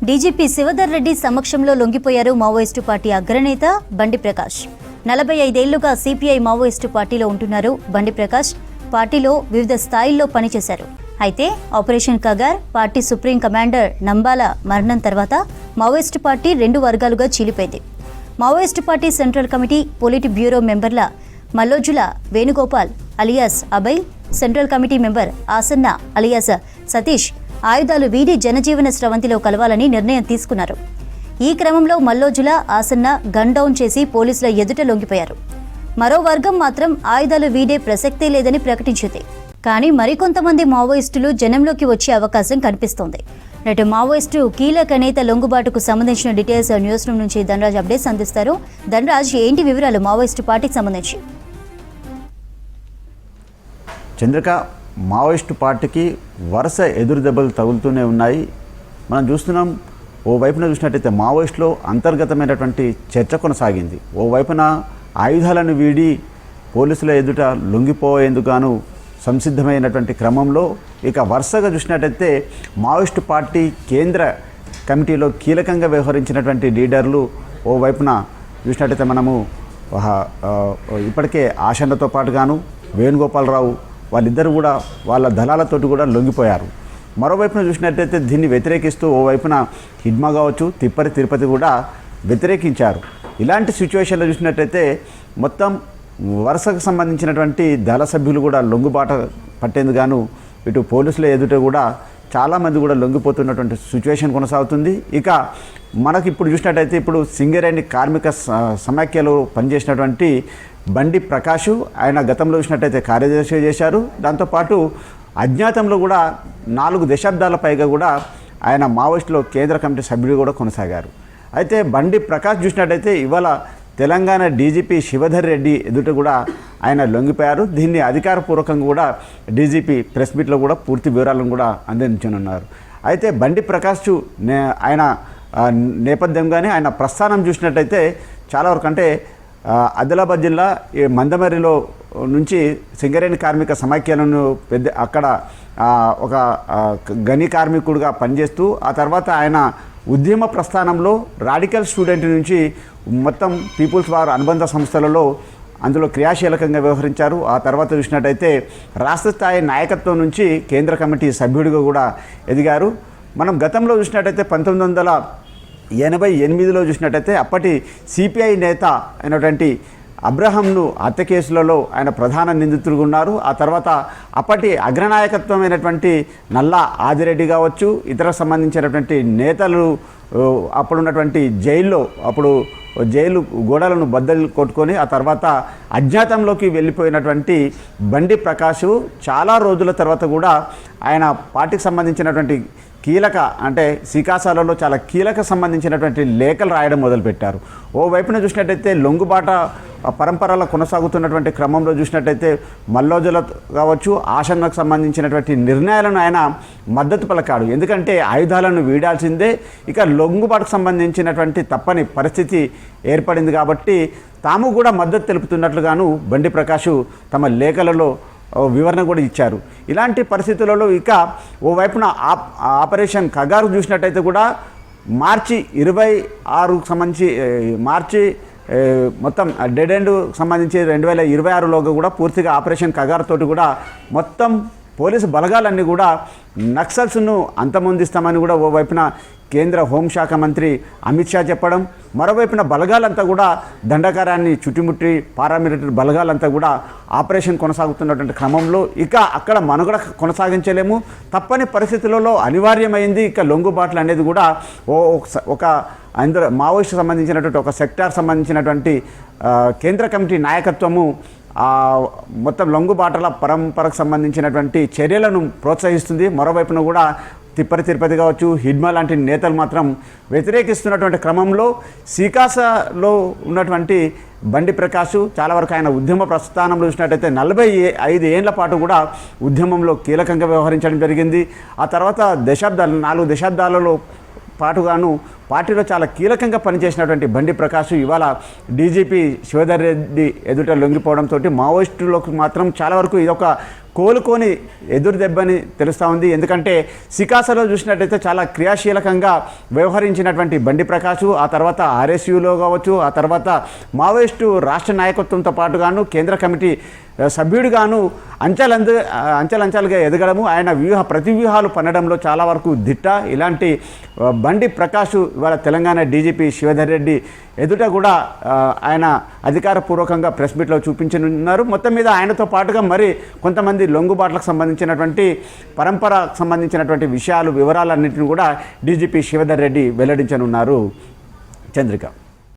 DGP Shivadhar Reddy సమక్షంలో లొంగిపోయారు Maoist party అగ్రనేత బండి ప్రకాష్. 45 ఏళ్లుగా సిపిఐ మావోయిస్టు పార్టీలో ఉంటున్నారు బండి ప్రకాష్. పార్టీలో వివిధ స్థాయిల్లో పనిచేశారు. అయితే operation Kagar, party supreme commander Nambala మరణం తర్వాత మావోయిస్టు పార్టీ 2 వర్గాలుగా చీలిపోయింది. Maoist party central committee, polit bureau మెంబర్ల Mallojula Venugopal alias Abhay, central committee member Asanna alias Satish ఆయుధాలు వీడి జనజీవన స్రవంతిలో కలవాలని నిర్ణయం తీసుకున్నారు. ఈ క్రమంలో మల్లోజుల, ఆసన్న గన్ డౌన్ చేసి పోలీసుల ఎదుట లొంగిపోయారు. మరో వర్గం మాత్రం ఆయుధాలు వీడే ప్రసక్తే లేదని ప్రకటించింది. కానీ మరికొంతమంది మావోయిస్టులు జనంలోకి వచ్చే అవకాశం కనిపిస్తోంది. నేటి మావోయిస్టు కీలక నేత లొంగుబాటుకు సంబంధించిన డీటెయిల్స్ న్యూస్ రూమ్ నుంచి ధనరాజ్ అప్డేట్స్ అందిస్తారు. ధనరాజ్, ఏంటి వివరాలు మావోయిస్టు పార్టీకి సంబంధించి? చంద్రిక, మావోయిస్టు పార్టీకి వరుస ఎదురు దెబ్బలు తగులుతూనే ఉన్నాయి. మనం చూస్తున్నాం, ఓవైపున చూసినట్టయితే మావోయిస్టులో అంతర్గతమైనటువంటి చర్చ కొనసాగింది. ఓవైపున ఆయుధాలను వీడి పోలీసుల ఎదుట లొంగిపోయేందుకు సంసిద్ధమైనటువంటి క్రమంలో ఇక వరుసగా చూసినట్టయితే మావోయిస్టు పార్టీ కేంద్ర కమిటీలో కీలకంగా వ్యవహరించినటువంటి లీడర్లు ఓవైపున చూసినట్టయితే మనము ఇప్పటికే ఆశన్నతో పాటుగాను వేణుగోపాలరావు వాళ్ళిద్దరు కూడా వాళ్ళ దళాలతోటి కూడా లొంగిపోయారు. మరోవైపున చూసినట్టయితే దీన్ని వ్యతిరేకిస్తూ ఓవైపున హిడ్మా కావచ్చు, తిప్పరి తిరుపతి కూడా వ్యతిరేకించారు. ఇలాంటి సిచ్యువేషన్లో చూసినట్టయితే మొత్తం వరుసకు సంబంధించినటువంటి దళ సభ్యులు కూడా లొంగుబాట పట్టేందుకు ఇటు పోలీసుల ఎదుట కూడా చాలామంది కూడా లొంగిపోతున్నటువంటి సిచ్యువేషన్ కొనసాగుతుంది. ఇక మనకి ఇప్పుడు చూసినట్టయితే ఇప్పుడు సింగరేణి కార్మిక సమాఖ్యలో పనిచేసినటువంటి బండి ప్రకాష్, ఆయన గతంలో చూసినట్టయితే కార్యదర్శిగా చేశారు. దాంతోపాటు అజ్ఞాతంలో కూడా 4 దశాబ్దాల పైగా కూడా ఆయన మావోయిస్టులో కేంద్ర కమిటీ సభ్యుడు కూడా కొనసాగారు. అయితే బండి ప్రకాష్ చూసినట్టయితే ఇవాళ తెలంగాణ డీజీపీ శివధర్ రెడ్డి ఎదుట కూడా ఆయన లొంగిపోయారు. దీన్ని అధికారపూర్వకంగా కూడా డీజీపీ ప్రెస్ మీట్లో కూడా పూర్తి వివరాలను కూడా అందించనున్నారు. అయితే బండి ప్రకాష్ ఆయన నేపథ్యం కానీ ఆయన ప్రస్థానం చూసినట్టయితే చాలా వరకు అంటే ఆదిలాబాద్ జిల్లా మందమరిలో నుంచి సింగరేణి కార్మిక సమాఖ్యలను అక్కడ ఒక గని కార్మికుడిగా పనిచేస్తూ ఆ తర్వాత ఆయన ఉద్యమ ప్రస్థానంలో రాడికల్ స్టూడెంట్ నుంచి మొత్తం పీపుల్స్ వార్ అనుబంధ సంస్థలలో అందులో క్రియాశీలకంగా వ్యవహరించారు. ఆ తర్వాత చూసినట్టయితే రాష్ట్ర స్థాయి నాయకత్వం నుంచి కేంద్ర కమిటీ సభ్యుడిగా కూడా ఎదిగారు. మనం గతంలో చూసినట్టయితే 1988లో చూసినట్టయితే అప్పటి సిపిఐ నేత అయినటువంటి అబ్రహంను హత్య కేసులలో ఆయన ప్రధాన నిందితులుగా ఉన్నారు. ఆ తర్వాత అప్పటి అగ్రనాయకత్వమైనటువంటి నల్లా ఆదిరెడ్డి కావచ్చు, ఇతర సంబంధించినటువంటి నేతలు అప్పుడున్నటువంటి జైలు గోడలను బద్దలు కొట్టుకొని ఆ తర్వాత అజ్ఞాతంలోకి వెళ్ళిపోయినటువంటి బండి ప్రకాష్ చాలా రోజుల తర్వాత కూడా ఆయన పార్టీకి సంబంధించినటువంటి కీలక అంటే సికాసాలలో చాలా కీలక సంబంధించినటువంటి లేఖలు రాయడం మొదలుపెట్టారు. ఓవైపున చూసినట్టయితే లొంగుబాట పరంపరలో కొనసాగుతున్నటువంటి క్రమంలో చూసినట్టయితే మల్లోజుల కావచ్చు, ఆశన్నకు సంబంధించినటువంటి నిర్ణయాలను ఆయన మద్దతు పలకాడు. ఎందుకంటే ఆయుధాలను వీడాల్సిందే, ఇక లొంగుబాటుకు సంబంధించినటువంటి తప్పని పరిస్థితి ఏర్పడింది కాబట్టి తాము కూడా మద్దతు తెలుపుతున్నట్లుగాను బండి ప్రకాష్ తమ లేఖలలో వివరణ కూడా ఇచ్చారు. ఇలాంటి పరిస్థితులలో ఇక ఓవైపున ఆపరేషన్ కగారు చూసినట్టయితే కూడా మార్చి 26కు సంబంధించి మొత్తం డెడ్ ఎండ్ సంబంధించి 2026లోగా కూడా పూర్తిగా ఆపరేషన్ కగారు తోటి కూడా మొత్తం పోలీసు బలగాలన్నీ కూడా నక్సల్స్ను అంతమొందిస్తామని కూడా ఓవైపున కేంద్ర హోంశాఖ మంత్రి అమిత్ షా చెప్పడం, మరోవైపున బలగాలంతా కూడా దండకారాన్ని చుట్టుముట్టి పారామిలిటరీ బలగాలంతా కూడా ఆపరేషన్ కొనసాగుతున్నటువంటి క్రమంలో ఇక అక్కడ మనుగడ కొనసాగించలేము, తప్పని పరిస్థితులలో అనివార్యమైంది. ఇక లొంగుబాట్లు అనేది కూడా ఒక అందరూ మావోయిస్టు సంబంధించినటువంటి ఒక సెక్టార్ సంబంధించినటువంటి కేంద్ర కమిటీ నాయకత్వము మొత్తం లొంగుబాటల పరంపరకు సంబంధించినటువంటి చర్యలను ప్రోత్సహిస్తుంది. మరోవైపున కూడా తిప్పరి తిరుపతి కావచ్చు, హిడ్మా లాంటి నేతలు మాత్రం వ్యతిరేకిస్తున్నటువంటి క్రమంలో సికాసాలో ఉన్నటువంటి బండి ప్రకాష్ చాలా వరకు ఆయన ఉద్యమ ప్రస్థానంలో చూసినట్టయితే 45 ఏళ్ల పాటు కూడా ఉద్యమంలో కీలకంగా వ్యవహరించడం జరిగింది. ఆ తర్వాత 4 దశాబ్దాలలో పాటుగాను పార్టీలో చాలా కీలకంగా పనిచేసినటువంటి బండి ప్రకాష్ ఇవాళ డీజీపీ శివధర్ రెడ్డి ఎదుట లొంగిపోవడంతో మావోయిస్టులకు మాత్రం చాలా వరకు ఇదొక కోలుకొని ఎదురు దెబ్బని తెలుస్తూ ఉంది. ఎందుకంటే సికాసలో చూసినట్టయితే చాలా క్రియాశీలకంగా వ్యవహరించినటువంటి బండి ప్రకాష్ ఆ తర్వాత ఆర్ఎస్యూలో కావచ్చు, ఆ తర్వాత మావోయిస్టు రాష్ట్ర నాయకత్వంతో పాటుగాను కేంద్ర కమిటీ సభ్యుడిగాను అంచెలంచెలుగా ఎదగడము, ఆయన ప్రతి వ్యూహాలు పన్నడంలో చాలా వరకు దిట్ట. ఇలాంటి బండి ప్రకాష్ ఇవాళ తెలంగాణ డీజీపీ శివధర్ రెడ్డి ఎదుట కూడా ఆయన అధికారపూర్వకంగా ప్రెస్ మీట్లో చూపించనున్నారు. మొత్తం మీద ఆయనతో పాటుగా మరి కొంతమంది లొంగుబాట్లకు సంబంధించినటువంటి పరంపరకు సంబంధించినటువంటి విషయాలు వివరాలన్నింటినీ కూడా డీజీపీ శివధర్ రెడ్డి వెల్లడించనున్నారు. చంద్రిక.